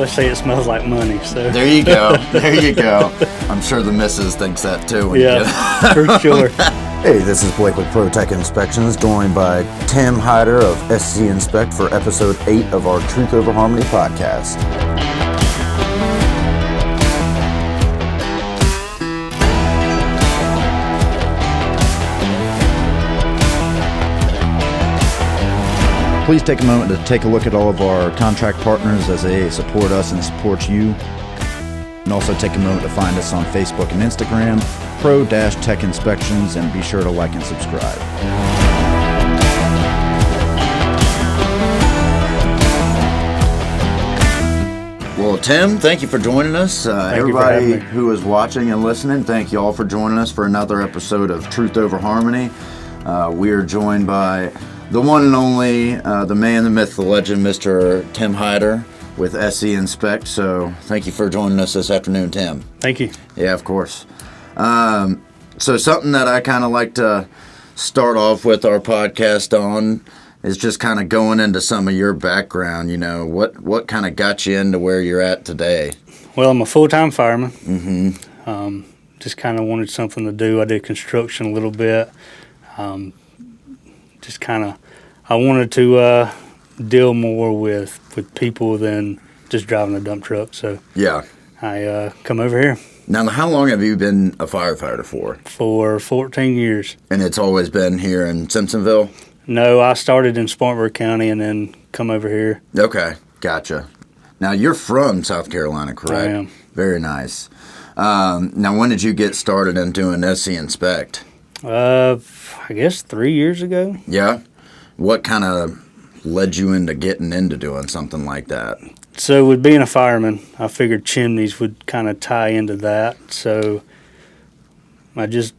always say it smells like money. So there you go. There you go. I'm sure the missus thinks that too. When yeah, you for sure. Hey, this is Blake with ProTech Inspections, joined by Tim Hyder of SCNspect for episode 8 of our Truth Over Harmony podcast. Please take a moment to take a look at all of our contract partners as they support us and support you. And also take a moment to find us on Facebook and Instagram, Pro-Tech Inspections, and be sure to like and subscribe. Well, Tim, thank you for joining us. Everybody who is watching and listening, thank you all for joining us for another episode of Truth Over Harmony. We are joined by the one and only, the man, the myth, the legend, Mr. Tim Hyder with SCNspect. So thank you for joining us this afternoon, Tim. Thank you. Yeah, of course. So something that I kind of like to start off with our podcast on is just kind of going into some of your background. You know, what kind of got you into where you're at today? Well, I'm a full-time fireman. Mm-hmm. Just kind of wanted something to do. I did construction a little bit. Just kind of, I wanted to deal more with people than just driving a dump truck. So yeah, I come over here. Now, how long have you been a firefighter for? For 14 years. And it's always been here in Simpsonville? No, I started in Spartanburg County and then come over here. Okay, gotcha. Now, you're from South Carolina, correct? I am. Very nice. Now, when did you get started in doing SCNspect? I guess 3 years ago. Yeah? What kind of led you into getting into doing something like that? So with being a fireman, I figured chimneys would kind of tie into that. So I just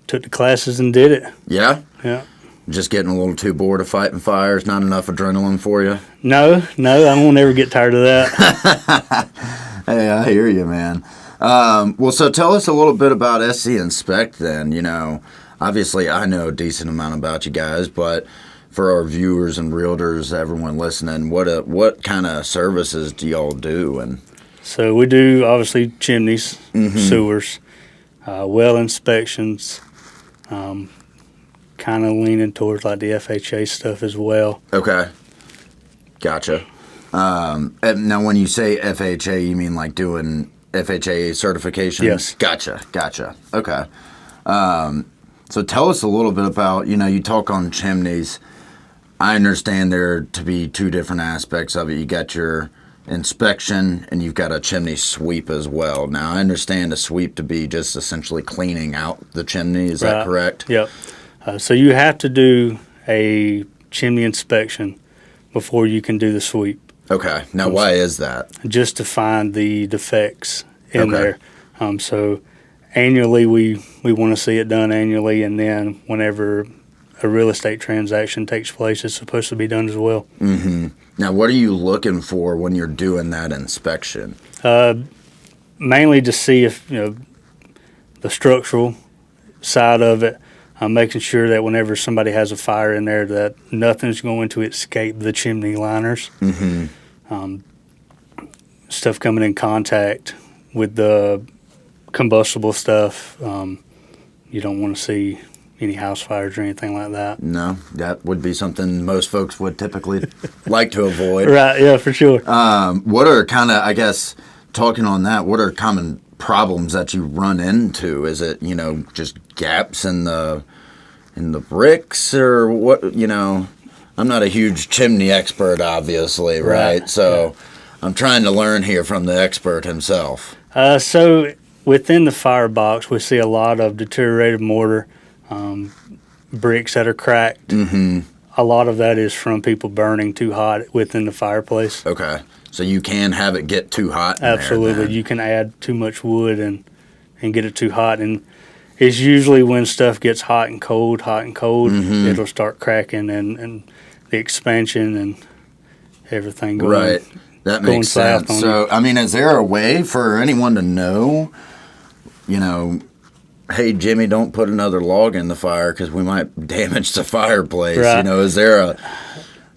took the classes and did it. Yeah? Yeah. Just getting a little too bored of fighting fires, not enough adrenaline for you? No, I won't ever get tired of that. Hey, I hear you, man. Well, so tell us a little bit about SCNspect then. You know, obviously I know a decent amount about you guys, but for our viewers and realtors, everyone listening, what kind of services do y'all do? And so we do obviously chimneys, mm-hmm. sewers, well inspections, kind of leaning towards like the FHA stuff as well. Okay, gotcha. And now, when you say FHA, you mean like doing FHA certifications? Yes. Gotcha. Okay. So tell us a little bit about, you talk on chimneys. I understand there to be two different aspects of it. You got your inspection and you've got a chimney sweep as well. Now, I understand a sweep to be just essentially cleaning out the chimney. Is that correct? Yep. So you have to do a chimney inspection before you can do the sweep. Okay. Now, why is that? Just to find the defects in there. So annually, we want to see it done annually, and then whenever a real estate transaction takes place, it's supposed to be done as well. Mm-hmm. Now, what are you looking for when you're doing that inspection? Mainly to see if, the structural side of it, making sure that whenever somebody has a fire in there that nothing's going to escape the chimney liners. Mm-hmm. Stuff coming in contact with the combustible stuff. You don't want to see any house fires or anything like that. No, that would be something most folks would typically like to avoid. Right, yeah, for sure. What are kind of, I guess, talking on that, what are common problems that you run into? Is it, just gaps in the bricks, or what, I'm not a huge chimney expert, obviously, right? So yeah. I'm trying to learn here from the expert himself. So within the firebox, we see a lot of deteriorated mortar, bricks that are cracked. Mm-hmm. A lot of that is from people burning too hot within the fireplace. Okay. So you can have it get too hot in Absolutely. there, you can add too much wood and get it too hot. And it's usually when stuff gets hot and cold, mm-hmm. it'll start cracking and the expansion and everything going. Right. That makes sense. So, I mean, is there a way for anyone to know, hey, Jimmy, don't put another log in the fire because we might damage the fireplace? Right. Is there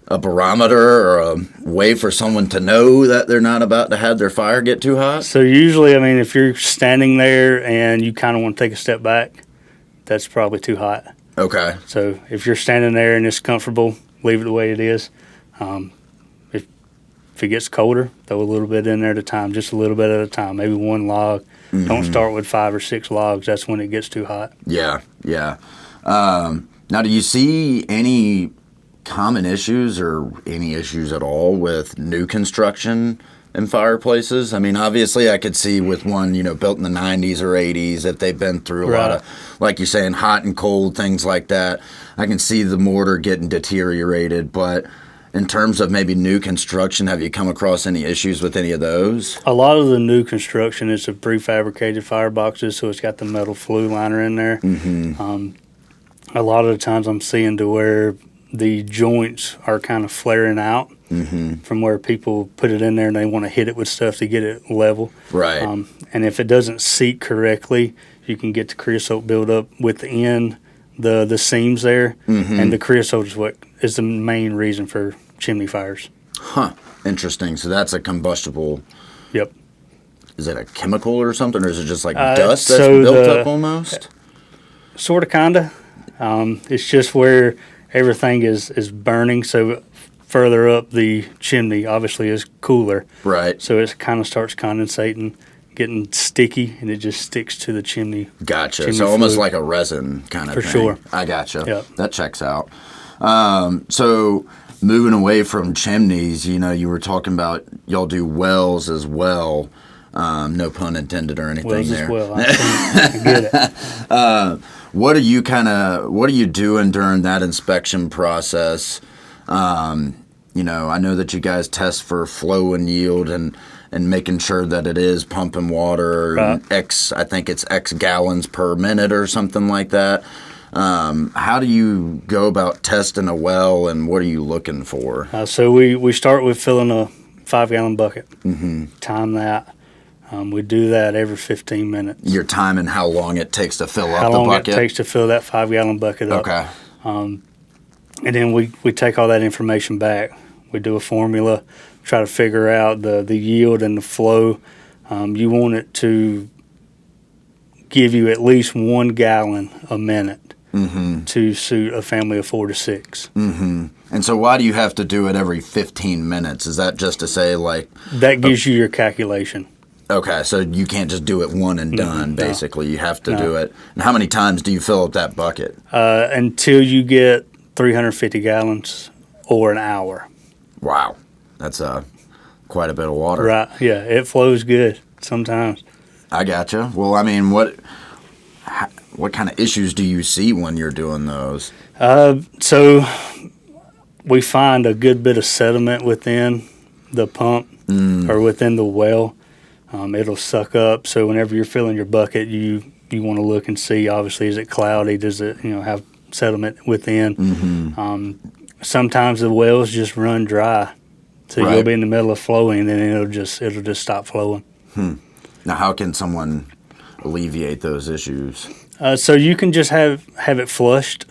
a barometer or a way for someone to know that they're not about to have their fire get too hot? So usually, I mean, if you're standing there and you kind of want to take a step back, that's probably too hot. Okay. So if you're standing there and it's comfortable, leave it the way it is. If it gets colder, throw a little bit in there at a time, just a little bit at a time, maybe one log. Don't start with 5 or 6 logs. That's when it gets too hot. Yeah. Now, do you see any common issues or any issues at all with new construction in fireplaces? I mean, obviously I could see with one, built in the 90s or 80s, if they've been through a lot of, like you're saying, hot and cold, things like that. I can see the mortar getting deteriorated, but in terms of maybe new construction, have you come across any issues with any of those? A lot of the new construction is a prefabricated fireboxes, so it's got the metal flue liner in there. A lot of the times I'm seeing to where the joints are kind of flaring out from where people put it in there and they want to hit it with stuff to get it level. Right. And if it doesn't seat correctly, you can get the creosote buildup within the seams there. And the creosote is what is the main reason for chimney fires. Huh. Interesting. So that's a combustible. Yep. Is it a chemical or something, or is it just like dust that's built up almost? Sort of, kind of. It's just where everything is burning, so further up the chimney obviously is cooler. Right. So it kind of starts condensating, getting sticky, and it just sticks to the chimney. Gotcha. Chimney so almost fluid. like a resin kind of For thing. sure. I gotcha. Yep. That checks out. So moving away from chimneys, you were talking about y'all do wells as well. No pun intended or anything Wells there. as well. I get it. What are you doing during that inspection process? I know that you guys test for flow and yield and making sure that it is pumping water, Right. I think it's X gallons per minute or something like that. How do you go about testing a well, and what are you looking for? So we start with filling a 5-gallon bucket. Time that. We do that every 15 minutes. Your time and how long it takes to fill up How the long bucket? it takes to fill that 5-gallon bucket up. Okay. And then we take all that information back. We do a formula, try to figure out the yield and the flow. You want it to give you at least 1 gallon a minute to suit a family of 4 to 6. And so why do you have to do it every 15 minutes? Is that just to say like... That gives you your calculation. Okay, so you can't just do it one and done, basically. You have to do it. And how many times do you fill up that bucket? Until you get 350 gallons or an hour. Wow. That's quite a bit of water. Right, yeah, it flows good sometimes. I gotcha. Well, I mean, what kind of issues do you see when you're doing those? So we find a good bit of sediment within the pump or within the well. It'll suck up. So whenever you're filling your bucket, you want to look and see, obviously, is it cloudy? Does it have sediment within? Sometimes the wells just run dry. So Right. you'll be in the middle of flowing, and then it'll just stop flowing. Now, how can someone alleviate those issues? So you can just have it flushed.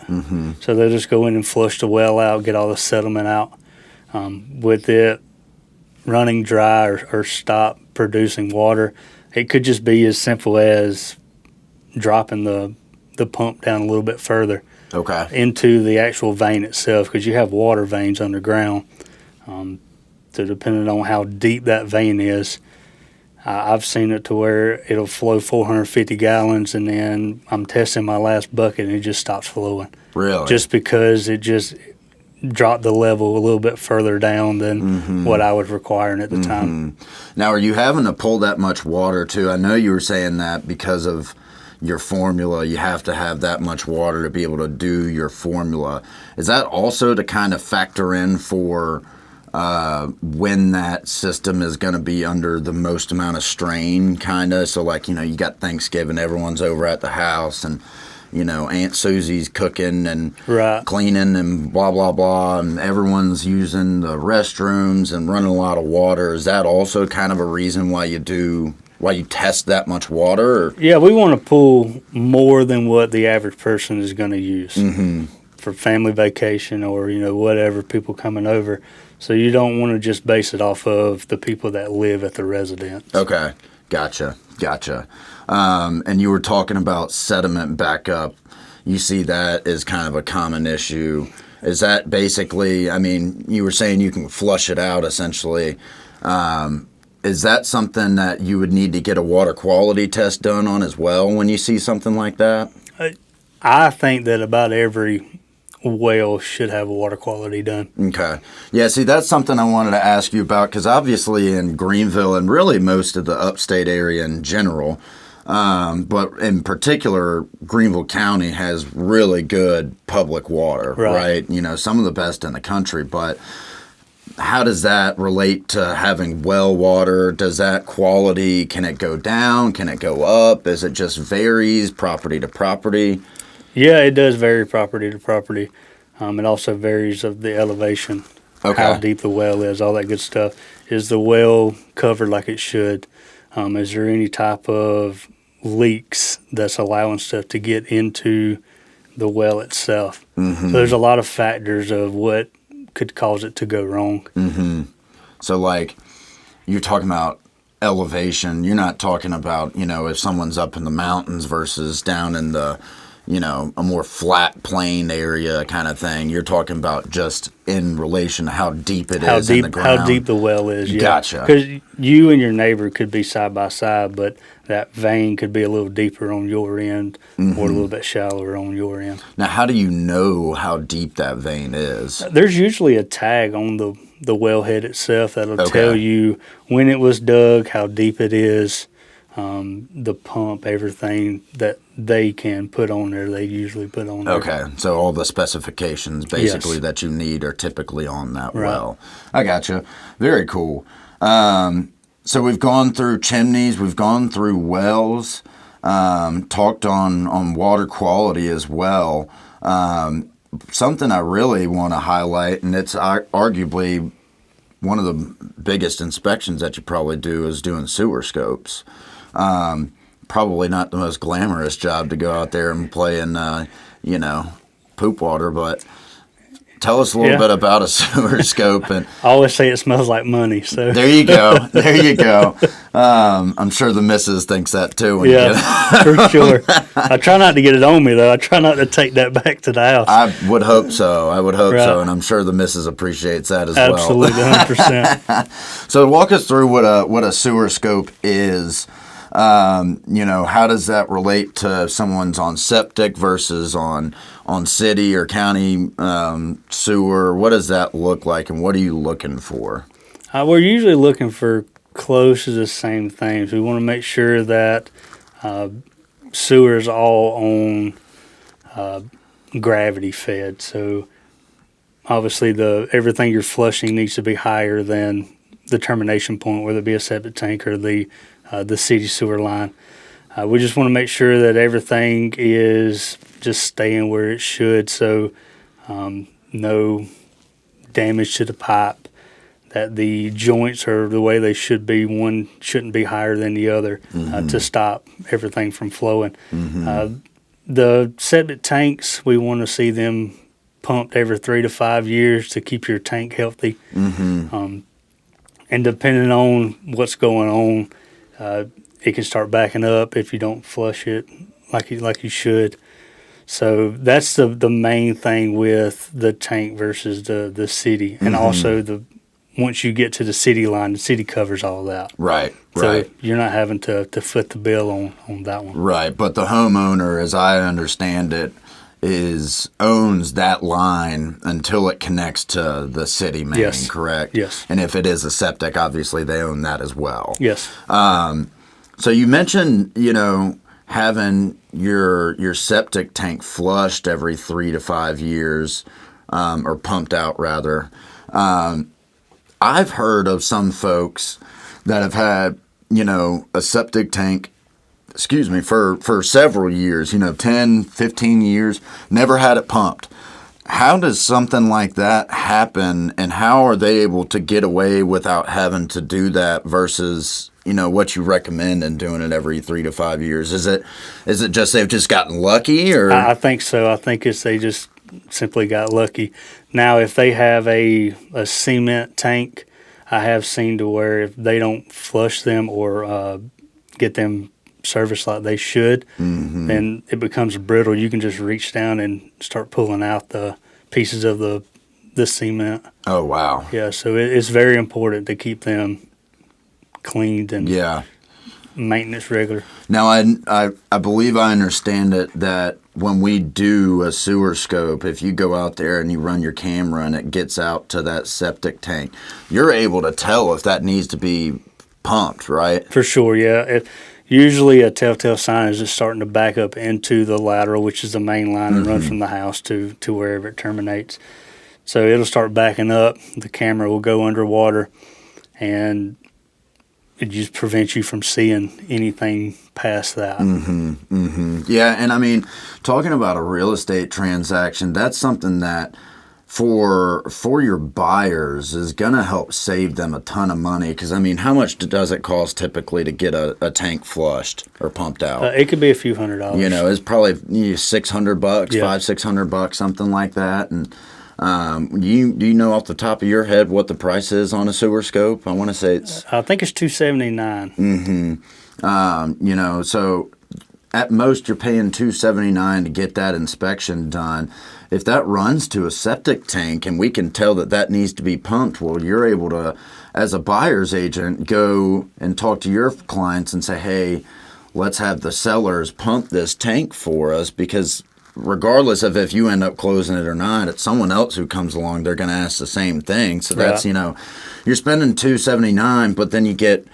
So they'll just go in and flush the well out, get all the sediment out. With it running dry or stop producing water, it could just be as simple as dropping the pump down a little bit further Okay. into the actual vein itself, because you have water veins underground. So depending on how deep that vein is, I've seen it to where it'll flow 450 gallons, and then I'm testing my last bucket and it just stops flowing. Really? Just because it just dropped the level a little bit further down than what I was requiring at the time. Now, are you having to pull that much water too? I know you were saying that because of your formula, you have to have that much water to be able to do your formula. Is that also to kind of factor in for when that system is going to be under the most amount of strain, kind of? So, like, you got Thanksgiving, everyone's over at the house, and Aunt Susie's cooking and Right. cleaning and blah, blah, blah, and everyone's using the restrooms and running a lot of water. Is that also kind of a reason why you test that much water? Or? Yeah, we want to pull more than what the average person is going to use for family vacation or, whatever, people coming over. So you don't want to just base it off of the people that live at the residence. Okay. Gotcha. And you were talking about sediment backup. You see that as kind of a common issue. Is that basically, I mean, you were saying you can flush it out essentially. Is that something that you would need to get a water quality test done on as well when you see something like that? I think that about every well should have a water quality done. Okay. Yeah, see, that's something I wanted to ask you about because obviously in Greenville and really most of the upstate area in general, but in particular, Greenville County has really good public water, right? Some of the best in the country, but how does that relate to having well water? Does that quality, can it go down? Can it go up? Is it just varies property to property? Yeah, it does vary property to property. It also varies of the elevation, how deep the well is, all that good stuff. Is the well covered like it should? Is there any type of leaks that's allowing stuff to get into the well itself? So there's a lot of factors of what could cause it to go wrong. So like you're talking about elevation, you're not talking about, if someone's up in the mountains versus down in the, a more flat plain area kind of thing. You're talking about just in relation to how deep it is in the ground. How deep the well is, yeah. Gotcha. Because you and your neighbor could be side by side, but that vein could be a little deeper on your end or a little bit shallower on your end. Now, how do you know how deep that vein is? There's usually a tag on the wellhead itself that'll tell you when it was dug, how deep it is, the pump, everything that they can put on there, they usually put on there. Okay, so all the specifications basically that you need are typically on that well. I gotcha. Very cool. So we've gone through chimneys, we've gone through wells, talked on water quality as well. Something I really want to highlight, and it's arguably one of the biggest inspections that you probably do, is doing sewer scopes. Probably not the most glamorous job to go out there and play in, poop water, but tell us a little bit about a sewer scope. And I always say it smells like money. So there you go. I'm sure the missus thinks that too. When you for sure. I try not to get it on me though. I try not to take that back to the house. I would hope so. And I'm sure the missus appreciates that as Absolutely, well. Absolutely, 100%. So walk us through what a sewer scope is. How does that relate to someone's on septic versus on city or county sewer? What does that look like, and what are you looking for? We're usually looking for close to the same things. We want to make sure that sewer is all on gravity fed. So obviously everything you're flushing needs to be higher than the termination point, whether it be a septic tank or the city sewer line. We just want to make sure that everything is just staying where it should, so no damage to the pipe, that the joints are the way they should be. One shouldn't be higher than the other to stop everything from flowing. The septic tanks, we want to see them pumped every 3 to 5 years to keep your tank healthy. And depending on what's going on, it can start backing up if you don't flush it like you should. So that's the main thing with the tank versus the city. And also once you get to the city line, the city covers all that. Right. So you're not having to foot the bill on that one. Right. But the homeowner, as I understand it, owns that line until it connects to the city main, correct? Yes. And if it is a septic, obviously they own that as well. Yes. So you mentioned, having your septic tank flushed every 3 to 5 years, or pumped out rather. I've heard of some folks that have had, a septic tank, for several years, 10, 15 years, never had it pumped. How does something like that happen, and how are they able to get away without having to do that versus, what you recommend in doing it every 3 to 5 years? Is it just they've just gotten lucky, or? I think so. I think it's they just simply got lucky. Now, if they have a cement tank, I have seen to where if they don't flush them or get them serviced like they should, then it becomes brittle. You can just reach down and start pulling out the pieces of the cement. Oh, wow. Yeah, so it's very important to keep them cleaned and maintenance regular. Now, I believe I understand it that when we do a sewer scope, if you go out there and you run your camera and it gets out to that septic tank, you're able to tell if that needs to be pumped, right? For sure, yeah. Usually a telltale sign is just starting to back up into the lateral, which is the main line, and run from the house to wherever it terminates. So it'll start backing up. The camera will go underwater, and it just prevents you from seeing anything past that. Yeah, and I mean, talking about a real estate transaction, that's something that for your buyers is going to help save them a ton of money. Because, I mean, how much does it cost typically to get a tank flushed or pumped out? It could be a few $100s. You know, it's probably $600, Yeah. $500-600, something like that. And do you know off the top of your head what the price is on a sewer scope? I want to say I think it's $279. you know, so at most you're paying $279 to get that inspection done. If that runs to a septic tank and we can tell that needs to be pumped, well, you're able to, as a buyer's agent, go and talk to your clients and say, hey, let's have the sellers pump this tank for us, because regardless of if you end up closing it or not, it's someone else who comes along, they're going to ask the same thing. So that's, you know, you're spending $279, but then you get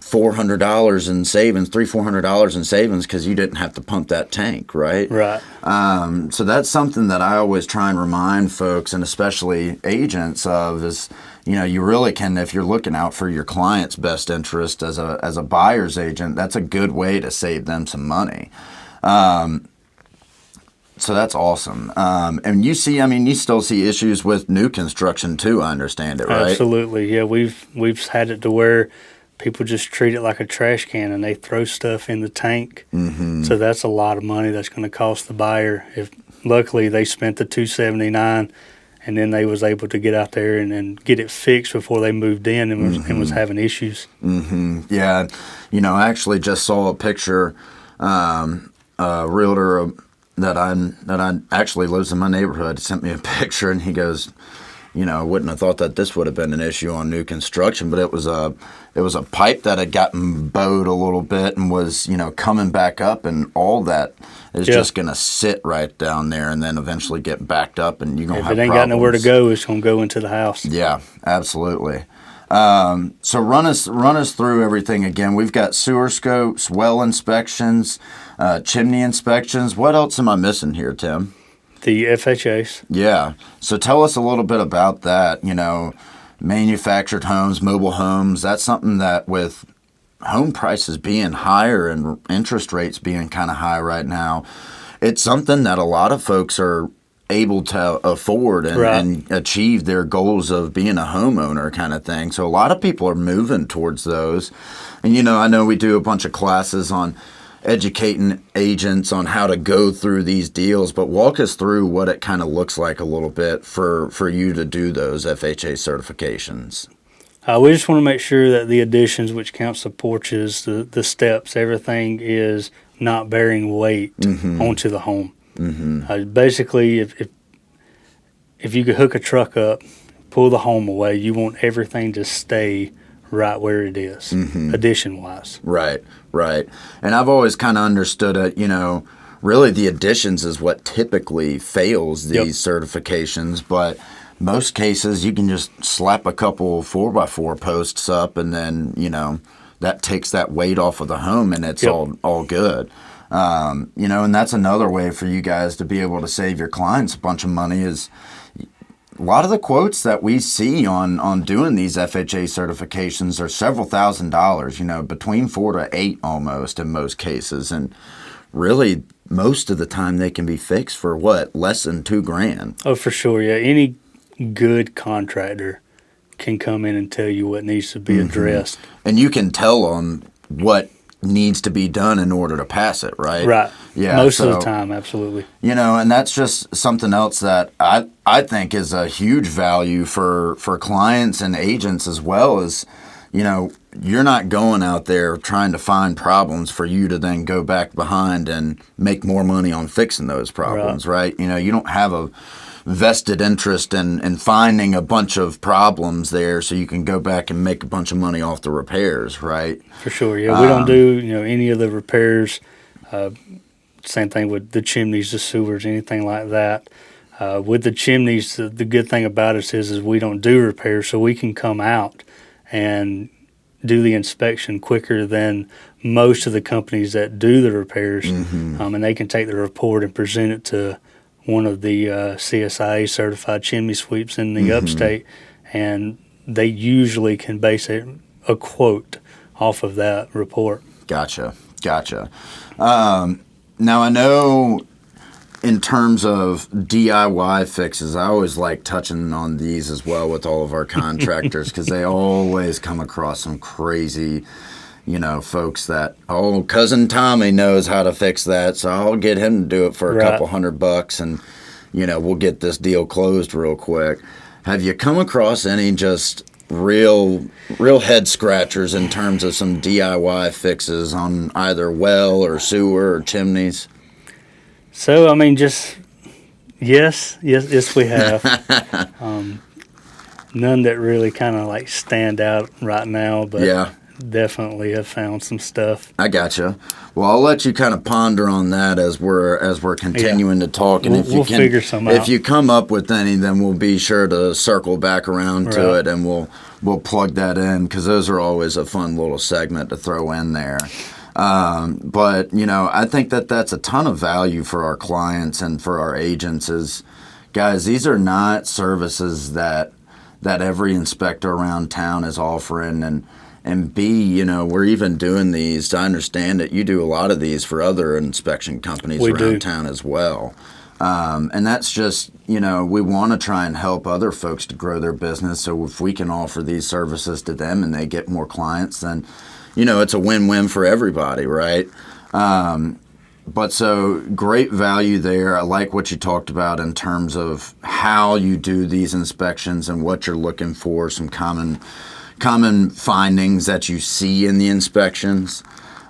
$400 in savings, $400 in savings because you didn't have to pump that tank, right? Right. So that's something that I always try and remind folks, and especially agents, of is, you know, you really can, if you're looking out for your client's best interest as a buyer's agent, that's a good way to save them some money. So that's awesome. And you still see issues with new construction too, I understand it, right? Absolutely. Yeah, we've had it to where people just treat it like a trash can and they throw stuff in the tank. So that's a lot of money that's going to cost the buyer. If luckily they spent the $279 and then they was able to get out there and get it fixed before they moved in and was having issues. Yeah, you know, I actually just saw a picture. A realtor that I actually lives in my neighborhood sent me a picture, and he goes, you know, I wouldn't have thought that this would have been an issue on new construction, but it was a pipe that had gotten bowed a little bit and was, you know, coming back up, and all that is just going to sit right down there and then eventually get backed up, and you're going to have problems. If it ain't got nowhere to go, it's going to go into the house. Yeah, absolutely. So run us through everything again. We've got sewer scopes, well inspections, chimney inspections. What else am I missing here, Tim? The FHAs. Yeah. So tell us a little bit about that. You know, manufactured homes, mobile homes. That's something that, with home prices being higher and interest rates being kind of high right now, it's something that a lot of folks are able to afford and achieve their goals of being a homeowner kind of thing. So a lot of people are moving towards those. And, you know, I know we do a bunch of classes on educating agents on how to go through these deals, but walk us through what it kind of looks like a little bit for you to do those FHA certifications. We just want to make sure that the additions, which counts the porches, the steps, everything is not bearing weight onto the home. Basically, if you could hook a truck up, pull the home away, you want everything to stay right where it is, addition-wise. Right. And I've always kind of understood it, you know, really the additions is what typically fails these certifications, but most cases you can just slap a couple 4x4 posts up, and then, you know, that takes that weight off of the home, and it's all good. You know, and that's another way for you guys to be able to save your clients a bunch of money. Is a lot of the quotes that we see on doing these FHA certifications are several $1,000s, you know, between $4,000 to $8,000 almost in most cases. And really, most of the time they can be fixed for less than $2,000. Oh, for sure. Yeah. Any good contractor can come in and tell you what needs to be addressed. And you can tell them what needs to be done in order to pass it, right? Right. Yeah. Most of the time, absolutely. And that's just something else that I think is a huge value for clients and agents as well as, you're not going out there trying to find problems for you to then go back behind and make more money on fixing those problems, right? You don't have a vested interest in finding a bunch of problems there so you can go back and make a bunch of money off the repairs, right? For sure, yeah. We don't do, any of the repairs. Same thing with the chimneys, the sewers, anything like that. With the chimneys, the good thing about us is we don't do repairs, so we can come out and do the inspection quicker than most of the companies that do the repairs. And they can take the report and present it to one of the CSIA certified chimney sweeps in the upstate, and they usually can base a quote off of that report. Gotcha. Now, I know in terms of DIY fixes, I always like touching on these as well with all of our contractors because they always come across some crazy, folks that, cousin Tommy knows how to fix that, so I'll get him to do it for a couple $100 and, we'll get this deal closed real quick. Have you come across any just real head scratchers in terms of some DIY fixes on either well or sewer or chimneys? So, yes, we have. None that really kind of stand out right now, but definitely have found some stuff. I gotcha. Well, I'll let you kind of ponder on that as we're continuing to talk, and we'll figure some out. If you come up with any, then we'll be sure to circle back around to it, and we'll plug that in because those are always a fun little segment to throw in there. But I think that's a ton of value for our clients and for our agents. Is guys, these are not services that every inspector around town is offering, and B, we're even doing these. I understand that you do a lot of these for other inspection companies around town as well. And that's just, we want to try and help other folks to grow their business. So if we can offer these services to them and they get more clients, then, it's a win-win for everybody, right? But so great value there. I like what you talked about in terms of how you do these inspections and what you're looking for, some common findings that you see in the inspections.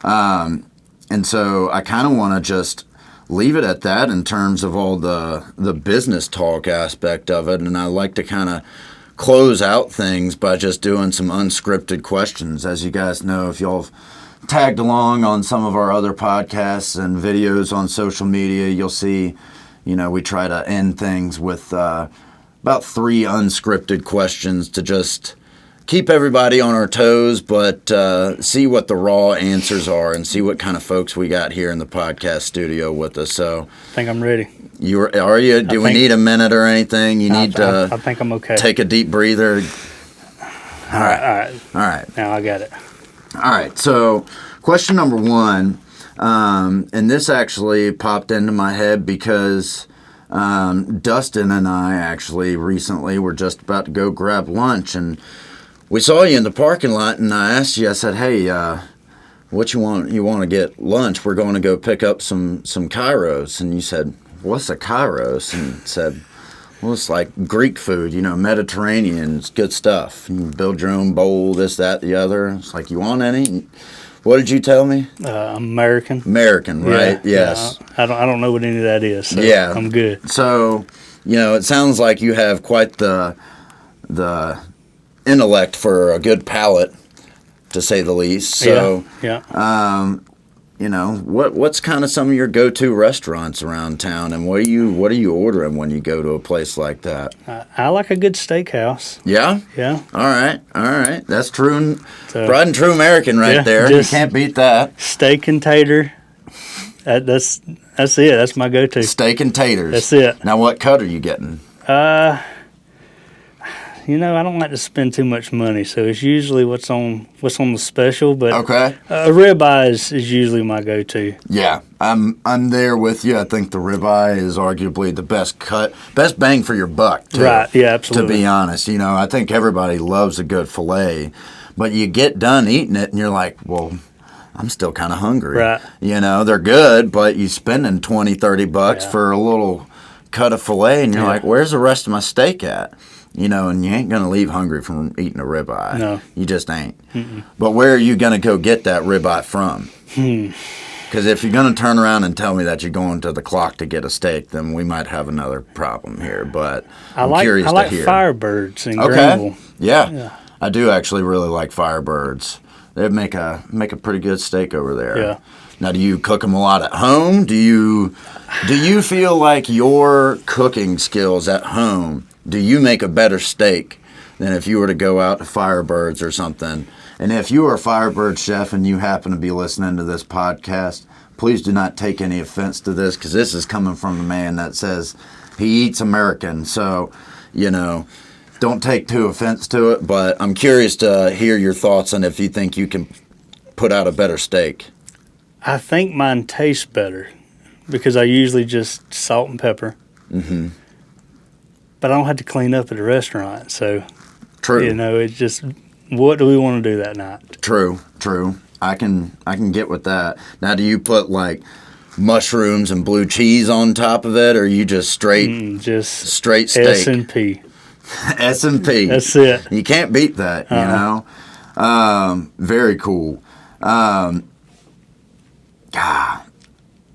And so I kind of want to just leave it at that in terms of all the business talk aspect of it. And I like to kind of close out things by just doing some unscripted questions. As you guys know, if y'all have tagged along on some of our other podcasts and videos on social media, you'll see, we try to end things with about 3 unscripted questions to just keep everybody on our toes, but see what the raw answers are and see what kind of folks we got here in the podcast studio with us. So I think I'm ready. Are you? Do we need a minute or anything? I think I'm okay. Take a deep breather. All right. Now I got it. All right. So question number 1, and this actually popped into my head because Dustin and I actually recently were just about to go grab lunch, and we saw you in the parking lot, and I asked you, I said, hey, what you want? You want to get lunch? We're going to go pick up some gyros. And you said, what's a gyros? And said, well, it's like Greek food, Mediterranean. It's good stuff. You can build your own bowl, this, that, the other. It's like, you want any? What did you tell me? I'm American. American, right? Yeah, yes. I don't know what any of that is. So yeah. I'm good. So, it sounds like you have quite the intellect for a good palate, to say the least. So, what's kind of some of your go-to restaurants around town, and what are you ordering when you go to a place like that? I like a good steakhouse. Yeah? Yeah. All right. That's true, tried and true American there. You can't beat that. Steak and tater. That's it. That's my go-to. Steak and taters. That's it. Now, what cut are you getting? I don't like to spend too much money, so it's usually what's on the special. But okay, a ribeye is usually my go-to. Yeah, I'm there with you. I think the ribeye is arguably the best cut, best bang for your buck. Too, right? Yeah, absolutely. To be honest, I think everybody loves a good fillet, but you get done eating it and you're like, well, I'm still kind of hungry. Right. You know, they're good, but you spending $20-$30 for a little cut of filet, and you're like, where's the rest of my steak at? You know, and you ain't going to leave hungry from eating a ribeye. No. You just ain't. But where are you going to go get that ribeye from? Because if you're going to turn around and tell me that you're going to the clock to get a steak, then we might have another problem here. But I'm curious to hear. I like Firebirds in Greenville. Yeah. I do actually really like Firebirds. They make a pretty good steak over there. Yeah. Now, do you cook them a lot at home? Do you feel like your cooking skills at home, do you make a better steak than if you were to go out to Firebirds or something? And if you are a Firebird chef and you happen to be listening to this podcast, please do not take any offense to this, because this is coming from a man that says he eats American. So, you know, don't take too offense to it. But I'm curious to hear your thoughts on if you think you can put out a better steak. I think mine tastes better because I usually just salt and pepper. Mm-hmm. But I don't have to clean up at a restaurant, so True. You know, it's just, what do we want to do that night? True. I can get with that. Now, do you put like mushrooms and blue cheese on top of it, or you just straight steak? S&P. S&P. That's it. You can't beat that, you know. Very cool.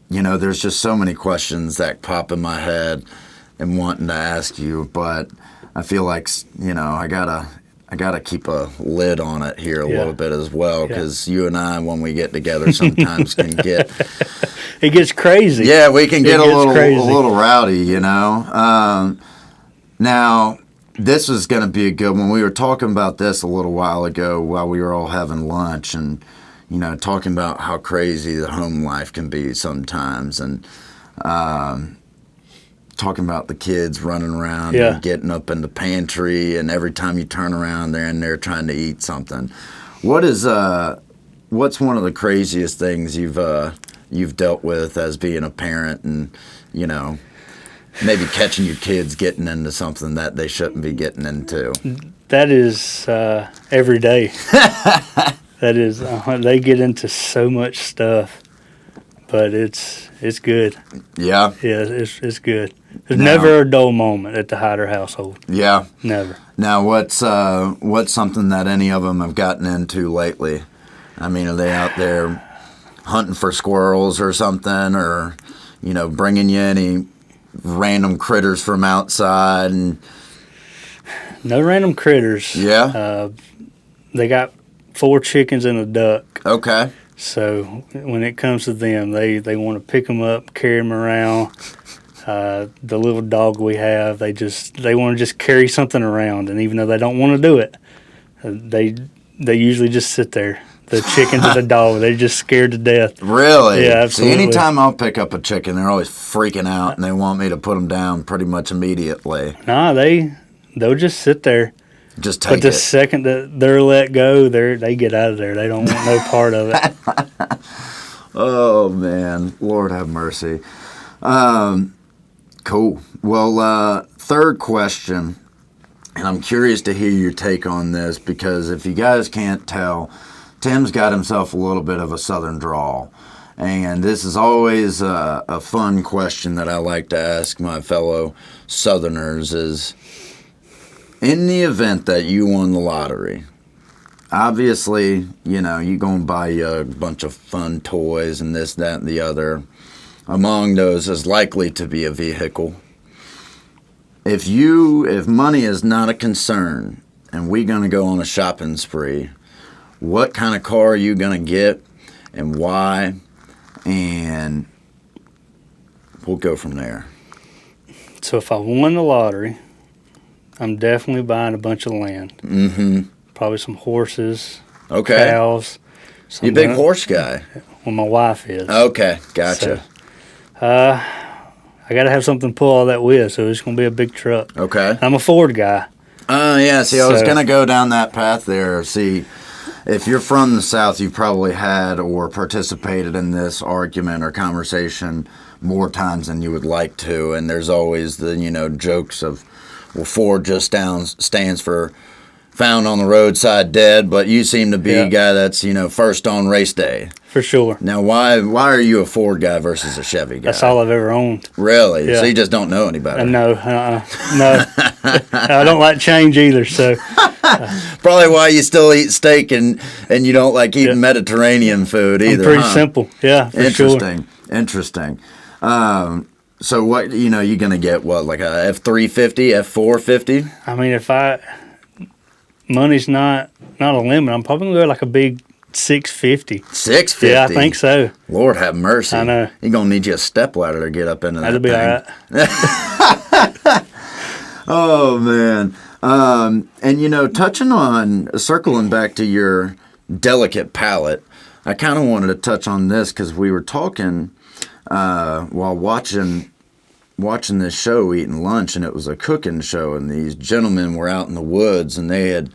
You know, there's just so many questions that pop in my head and wanting to ask you, but I feel like, you know, I gotta keep a lid on it here a little bit as well, because you and I, when we get together, sometimes can get it gets crazy. Yeah, we can get a little rowdy, you know. Now, this is going to be a good one. We were talking about this a little while ago while we were all having lunch, and you know, talking about how crazy the home life can be sometimes, and talking about the kids running around and getting up in the pantry, and every time you turn around, they're in there trying to eat something. What's one of the craziest things you've dealt with as being a parent, and you know, maybe catching your kids getting into something that they shouldn't be getting into? That is every day. That is, they get into so much stuff, but it's good. Yeah. Yeah, it's good. There's never a dull moment at the Hyder household. Yeah. Never. Now, what's something that any of them have gotten into lately? I mean, are they out there hunting for squirrels or something, or, you know, bringing you any random critters from outside? And no random critters. Yeah. They got 4 chickens and a duck. Okay. So when it comes to them, they want to pick them up, carry them around. The little dog we have, they want to just carry something around, and even though they don't want to do it, they usually just sit there. The chickens and the dog, they're just scared to death. Really? Yeah, absolutely. See, anytime I'll pick up a chicken, they're always freaking out, and they want me to put them down pretty much immediately. Nah, they'll just sit there. Just take it. But the second that they're let go, they get out of there. They don't want no part of it. Oh, man. Lord have mercy. Cool. Well, third question, and I'm curious to hear your take on this, because if you guys can't tell, Tim's got himself a little bit of a southern drawl. And this is always a fun question that I like to ask my fellow southerners is, in the event that you won the lottery, obviously, you know, you're going to buy you a bunch of fun toys and this, that, and the other. Among those is likely to be a vehicle. If money is not a concern and we're going to go on a shopping spree, what kind of car are you going to get and why? And we'll go from there. So if I won the lottery, I'm definitely buying a bunch of land. Mm-hmm. Probably some horses, cows. You a big horse guy? Well, my wife is. Okay, gotcha. So, I got to have something to pull all that with, so it's going to be a big truck. Okay. I'm a Ford guy. Yeah, see, I was going to go down that path there. See, if you're from the South, you've probably had or participated in this argument or conversation more times than you would like to, and there's always the, you know, jokes of, well, Ford just stands for found on the roadside dead, but you seem to be a guy that's, you know, first on race day. for sure. Now, why are you a Ford guy versus a Chevy guy? That's all I've ever owned. Really? Yeah. So you just don't know any better? No. I don't like change either. So probably why you still eat steak and you don't like eating Mediterranean food either. I'm pretty simple. Yeah, for Interesting. sure. Interesting. So what you gonna get? What, like a F350, F450? I mean, money's not a limit, I'm probably gonna go like a big 650. 650. Yeah, I think so. Lord have mercy. I know. You're gonna need you a stepladder to get up into That'll that be thing. all right. Oh man. And circling back to your delicate palate, I kind of wanted to touch on this because we were talking while watching this show, eating lunch, and it was a cooking show, and these gentlemen were out in the woods, and they had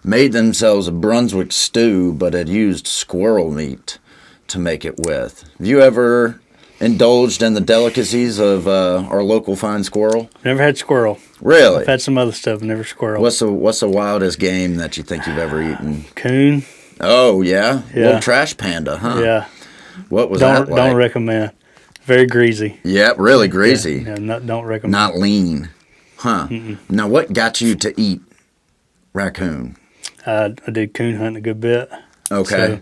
made themselves a Brunswick stew, but had used squirrel meat to make it with. Have you ever indulged in the delicacies of our local fine squirrel? Never had squirrel. Really? I've had some other stuff, never squirrel. What's the wildest game that you think you've ever eaten? Coon. Oh, yeah? Yeah. Little trash panda, huh? Yeah. What was that like? Don't recommend. Very greasy. Yeah, really greasy. Yeah, don't recommend. Not lean. Huh. Mm-mm. Now, what got you to eat raccoon? I did coon hunting a good bit. Okay.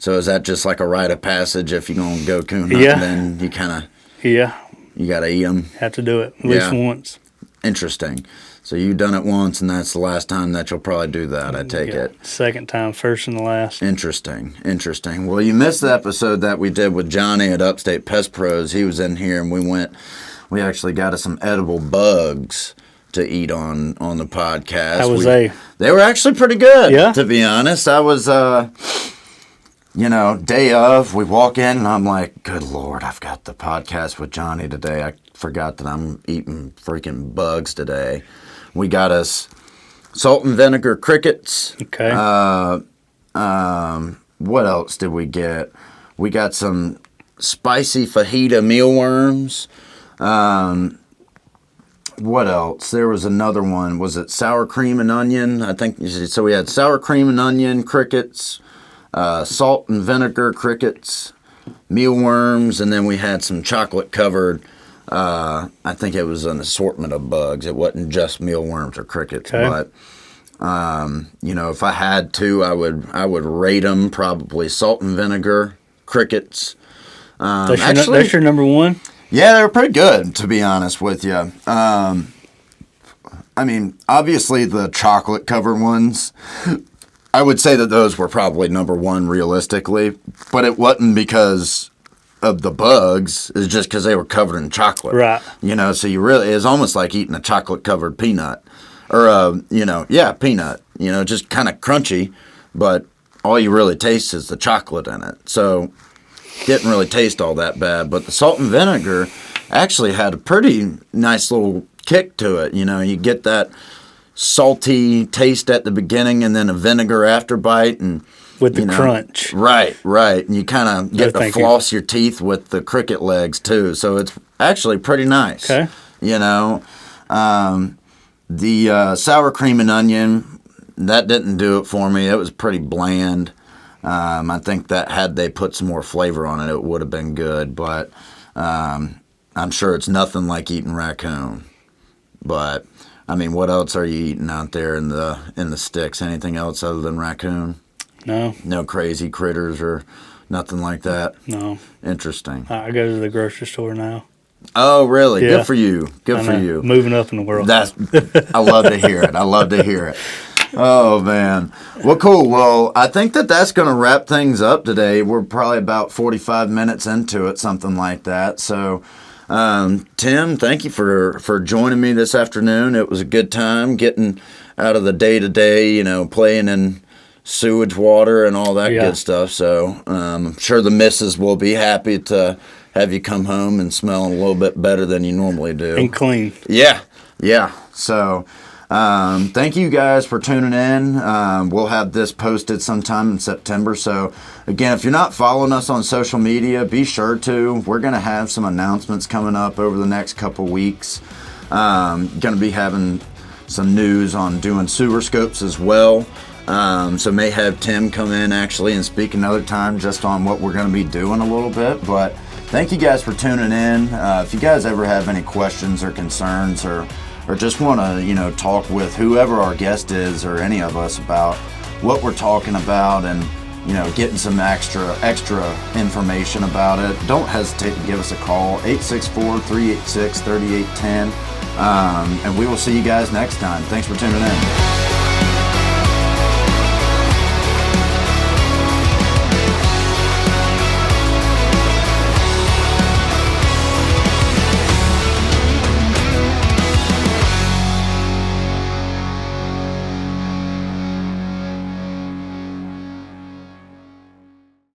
So is that just like a rite of passage if you're going to go coon hunting? Yeah. Then you kind of... Yeah. You got to eat them? Have to do it at least once. Interesting. So you've done it once, and that's the last time that you'll probably do that, I take it. Second time, first and the last. Interesting. Well, you missed the episode that we did with Johnny at Upstate Pest Pros. He was in here, and we actually got us some edible bugs to eat on the podcast. How was they? They were actually pretty good, yeah? To be honest. I was, day of, we walk in, and I'm like, good Lord, I've got the podcast with Johnny today. I forgot that I'm eating freaking bugs today. We got us salt and vinegar crickets. Okay. What else did we get? We got some spicy fajita mealworms. What else? There was another one. Was it sour cream and onion? I think so. We had sour cream and onion crickets, salt and vinegar crickets, mealworms, and then we had some chocolate covered. I think it was an assortment of bugs. It wasn't just mealworms or crickets, okay. But if I had to, I would rate them probably salt and vinegar crickets. That's your number one? Yeah, they were pretty good, to be honest with you. I mean, obviously the chocolate covered ones, I would say that those were probably number one realistically, but it wasn't because of the bugs, it's just because they were covered in chocolate. Right. So it's almost like eating a chocolate covered peanut. Or, peanut. Just kind of crunchy, but all you really taste is the chocolate in it. So, didn't really taste all that bad. But the salt and vinegar actually had a pretty nice little kick to it. You get that salty taste at the beginning and then a vinegar after bite. And with the crunch. Right. And you kind of get to floss your teeth with the cricket legs, too. So, it's actually pretty nice. Okay. The sour cream and onion, that didn't do it for me. It was pretty bland. I think that had they put some more flavor on it, it would have been good. But I'm sure it's nothing like eating raccoon. But, I mean, what else are you eating out there in the sticks? Anything else other than raccoon? No. No crazy critters or nothing like that? No. Interesting. I go to the grocery store now. Oh, really? Yeah. Good for you. Good for you. Moving up in the world. I love to hear it. Oh, man. Well, cool. Well, I think that's going to wrap things up today. We're probably about 45 minutes into it, something like that. So, Tim, thank you for joining me this afternoon. It was a good time getting out of the day-to-day, playing in sewage water and all that good stuff. So, I'm sure the missus will be happy to have you come home and smelling a little bit better than you normally do. And clean. Yeah. So, thank you guys for tuning in. We'll have this posted sometime in September. So, again, if you're not following us on social media, be sure to. We're going to have some announcements coming up over the next couple weeks. Going to be having some news on doing sewer scopes as well. So may have Tim come in actually and speak another time just on what we're going to be doing a little bit. But thank you guys for tuning in. If you guys ever have any questions or concerns or just want to, talk with whoever our guest is or any of us about what we're talking about and, getting some extra information about it, don't hesitate to give us a call, 864-386-3810. And we will see you guys next time. Thanks for tuning in.